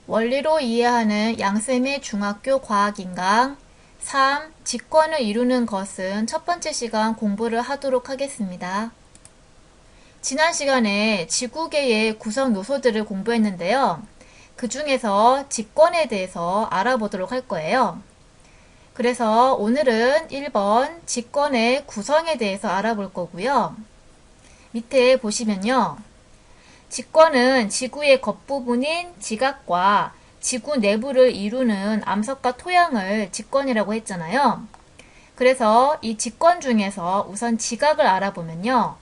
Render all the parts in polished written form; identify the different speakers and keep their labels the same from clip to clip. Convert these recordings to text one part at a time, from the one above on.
Speaker 1: 원리로 이해하는 양쌤의 중학교 과학인강 3. 직권을 이루는 것은 첫 번째 시간 공부를 하도록 하겠습니다. 지난 시간에 지구계의 구성 요소들을 공부했는데요. 그 중에서 직권에 대해서 알아보도록 할 거예요. 그래서 오늘은 1번 직권의 구성에 대해서 알아볼 거고요. 밑에 보시면요. 직권은 지구의 겉부분인 지각과 지구 내부를 이루는 암석과 토양을 직권이라고 했잖아요. 그래서 이 직권 중에서 우선 지각을 알아보면요.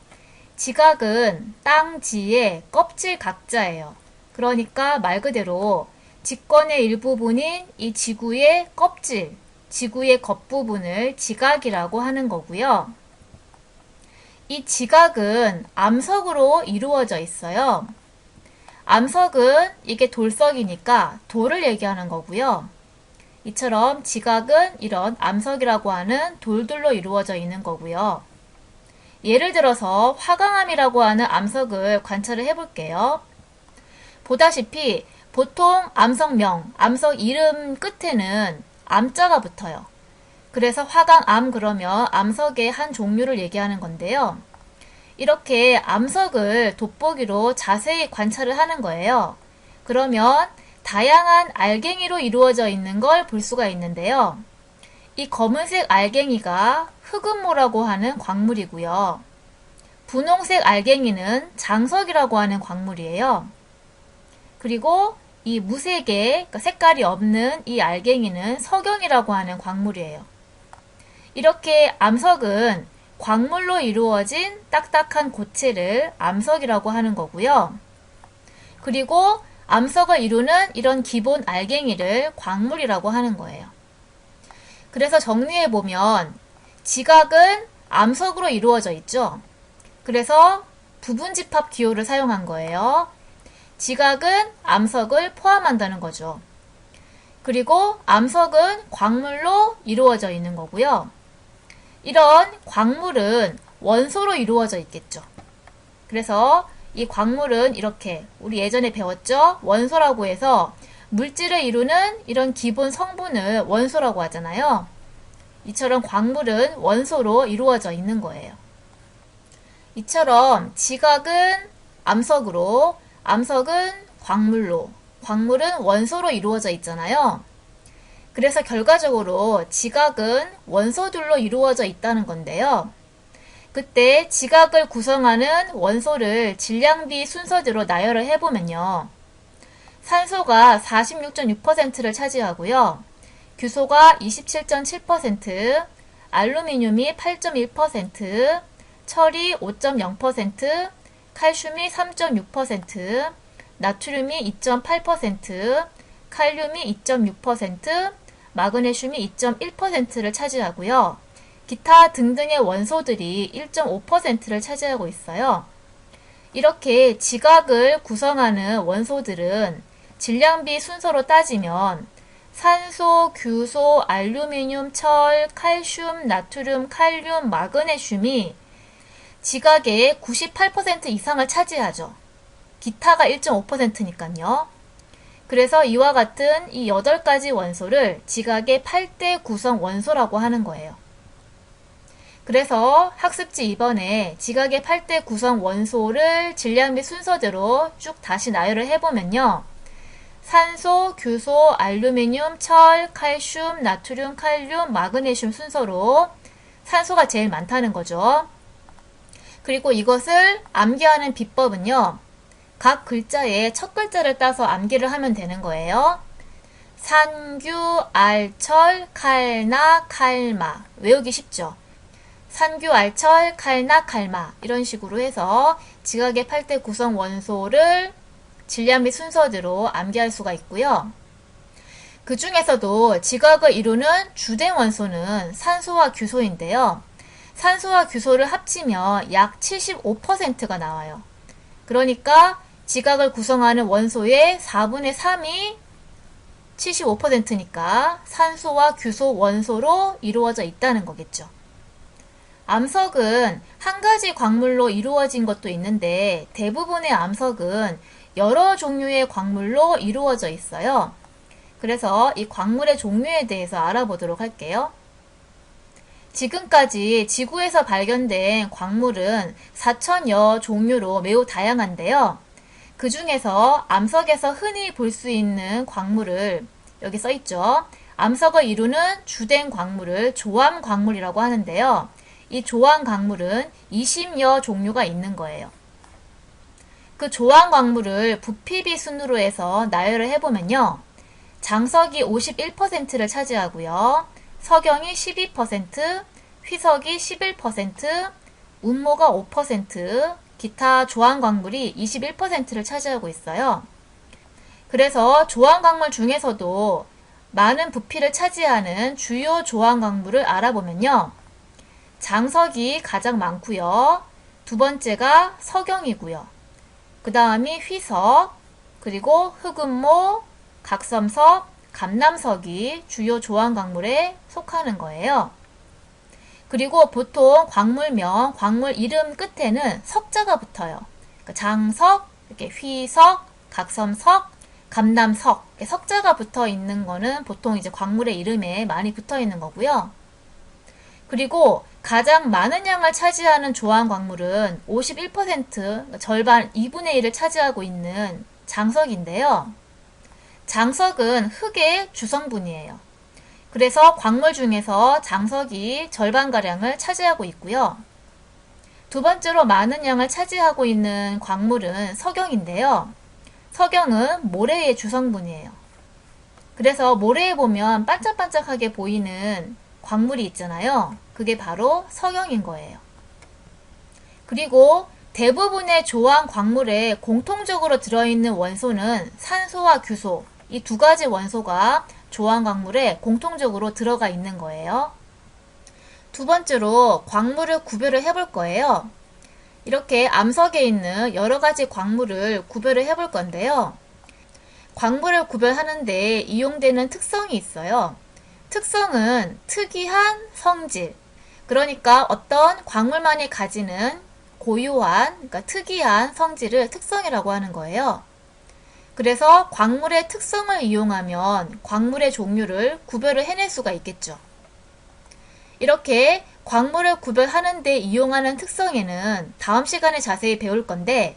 Speaker 1: 지각은 땅지의 껍질 각자예요. 그러니까 말 그대로 직권의 일부분인 이 지구의 껍질, 지구의 겉부분을 지각이라고 하는 거고요. 이 지각은 암석으로 이루어져 있어요. 암석은 이게 돌석이니까 돌을 얘기하는 거고요. 이처럼 지각은 이런 암석이라고 하는 돌들로 이루어져 있는 거고요. 예를 들어서 화강암이라고 하는 암석을 관찰을 해볼게요. 보다시피 보통 암석명, 암석 이름 끝에는 암자가 붙어요. 그래서 화강암 그러면 암석의 한 종류를 얘기하는 건데요. 이렇게 암석을 돋보기로 자세히 관찰을 하는 거예요. 그러면 다양한 알갱이로 이루어져 있는 걸 볼 수가 있는데요. 이 검은색 알갱이가 흑음모라고 하는 광물이고요. 분홍색 알갱이는 장석이라고 하는 광물이에요. 그리고 이 무색의 그러니까 색깔이 없는 이 알갱이는 석영이라고 하는 광물이에요. 이렇게 암석은 광물로 이루어진 딱딱한 고체를 암석이라고 하는 거고요. 그리고 암석을 이루는 이런 기본 알갱이를 광물이라고 하는 거예요. 그래서 정리해보면 지각은 암석으로 이루어져 있죠. 그래서 부분집합 기호를 사용한 거예요. 지각은 암석을 포함한다는 거죠. 그리고 암석은 광물로 이루어져 있는 거고요. 이런 광물은 원소로 이루어져 있겠죠. 그래서 이 광물은 이렇게 우리 예전에 배웠죠? 원소라고 해서 물질을 이루는 이런 기본 성분을 원소라고 하잖아요. 이처럼 광물은 원소로 이루어져 있는 거예요. 이처럼 지각은 암석으로, 암석은 광물로, 광물은 원소로 이루어져 있잖아요. 그래서 결과적으로 지각은 원소들로 이루어져 있다는 건데요. 그때 지각을 구성하는 원소를 질량비 순서대로 나열을 해보면요. 산소가 46.6%를 차지하고요. 규소가 27.7%, 알루미늄이 8.1%, 철이 5.0%, 칼슘이 3.6%, 나트륨이 2.8%, 칼륨이 2.6%, 마그네슘이 2.1%를 차지하고요. 기타 등등의 원소들이 1.5%를 차지하고 있어요. 이렇게 지각을 구성하는 원소들은 질량비 순서로 따지면 산소, 규소, 알루미늄, 철, 칼슘, 나트륨, 칼륨, 마그네슘이 지각의 98% 이상을 차지하죠. 기타가 1.5%니까요. 그래서 이와 같은 이 8가지 원소를 지각의 8대 구성 원소라고 하는 거예요. 그래서 학습지 2번에 지각의 8대 구성 원소를 질량비 순서대로 쭉 다시 나열을 해보면요. 산소, 규소, 알루미늄, 철, 칼슘, 나트륨, 칼륨, 마그네슘 순서로 산소가 제일 많다는 거죠. 그리고 이것을 암기하는 비법은요. 각 글자의 첫 글자를 따서 암기를 하면 되는 거예요. 산규, 알철, 칼나, 칼마. 외우기 쉽죠? 산규, 알철, 칼나, 칼마. 이런 식으로 해서 지각의 8대 구성 원소를 질량비 순서대로 암기할 수가 있고요. 그 중에서도 지각을 이루는 주된 원소는 산소와 규소인데요. 산소와 규소를 합치면 약 75%가 나와요. 그러니까 지각을 구성하는 원소의 4분의 3이 75%니까 산소와 규소 원소로 이루어져 있다는 거겠죠. 암석은 한 가지 광물로 이루어진 것도 있는데 대부분의 암석은 여러 종류의 광물로 이루어져 있어요. 그래서 이 광물의 종류에 대해서 알아보도록 할게요. 지금까지 지구에서 발견된 광물은 4천여 종류로 매우 다양한데요. 그 중에서 암석에서 흔히 볼 수 있는 광물을 여기 써있죠. 암석을 이루는 주된 광물을 조암 광물이라고 하는데요. 이 조암 광물은 20여 종류가 있는 거예요. 그 조암 광물을 부피비 순으로 해서 나열을 해보면요. 장석이 51%를 차지하고요. 석영이 12%, 휘석이 11%, 운모가 5%, 기타 조암 광물이 21%를 차지하고 있어요. 그래서 조암 광물 중에서도 많은 부피를 차지하는 주요 조암 광물을 알아보면요. 장석이 가장 많고요. 두 번째가 석영이고요. 그 다음이 휘석, 그리고 흑운모, 각섬석, 감남석이 주요 조암 광물에 속하는 거예요. 그리고 보통 광물명, 광물 이름 끝에는 석자가 붙어요. 그러니까 장석, 이렇게 휘석, 각섬석, 감남석, 이렇게 석자가 붙어 있는 거는 보통 이제 광물의 이름에 많이 붙어 있는 거고요. 그리고 가장 많은 양을 차지하는 조암 광물은 51%, 그러니까 절반 2분의 1을 차지하고 있는 장석인데요. 장석은 흙의 주성분이에요. 그래서 광물 중에서 장석이 절반가량을 차지하고 있고요. 두 번째로 많은 양을 차지하고 있는 광물은 석영인데요. 석영은 모래의 주성분이에요. 그래서 모래에 보면 반짝반짝하게 보이는 광물이 있잖아요. 그게 바로 석영인 거예요. 그리고 대부분의 조암 광물에 공통적으로 들어있는 원소는 산소와 규소, 이 두 가지 원소가 조암 광물에 공통적으로 들어가 있는 거예요. 두 번째로 광물을 구별을 해볼 거예요. 이렇게 암석에 있는 여러 가지 광물을 구별을 해볼 건데요. 광물을 구별하는 데 이용되는 특성이 있어요. 특성은 특이한 성질, 그러니까 어떤 광물만이 가지는 고유한, 그러니까 특이한 성질을 특성이라고 하는 거예요. 그래서 광물의 특성을 이용하면 광물의 종류를 구별을 해낼 수가 있겠죠. 이렇게 광물을 구별하는 데 이용하는 특성에는 다음 시간에 자세히 배울 건데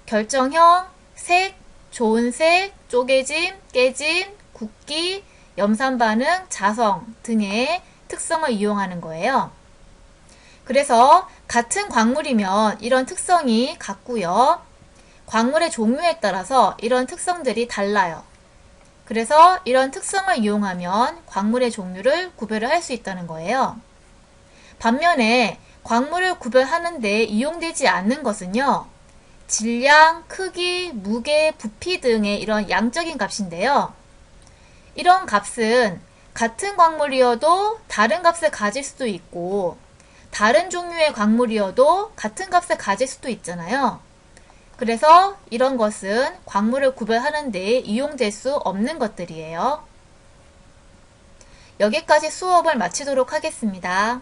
Speaker 1: 결정형, 색, 좋은 색, 쪼개짐, 깨짐, 굵기, 염산 반응, 자성 등의 특성을 이용하는 거예요. 그래서 같은 광물이면 이런 특성이 같고요. 광물의 종류에 따라서 이런 특성들이 달라요. 그래서 이런 특성을 이용하면 광물의 종류를 구별을 할 수 있다는 거예요. 반면에 광물을 구별하는 데 이용되지 않는 것은요. 질량, 크기, 무게, 부피 등의 이런 양적인 값인데요. 이런 값은 같은 광물이어도 다른 값을 가질 수도 있고 다른 종류의 광물이어도 같은 값을 가질 수도 있잖아요. 그래서 이런 것은 광물을 구별하는 데 이용될 수 없는 것들이에요. 여기까지 수업을 마치도록 하겠습니다.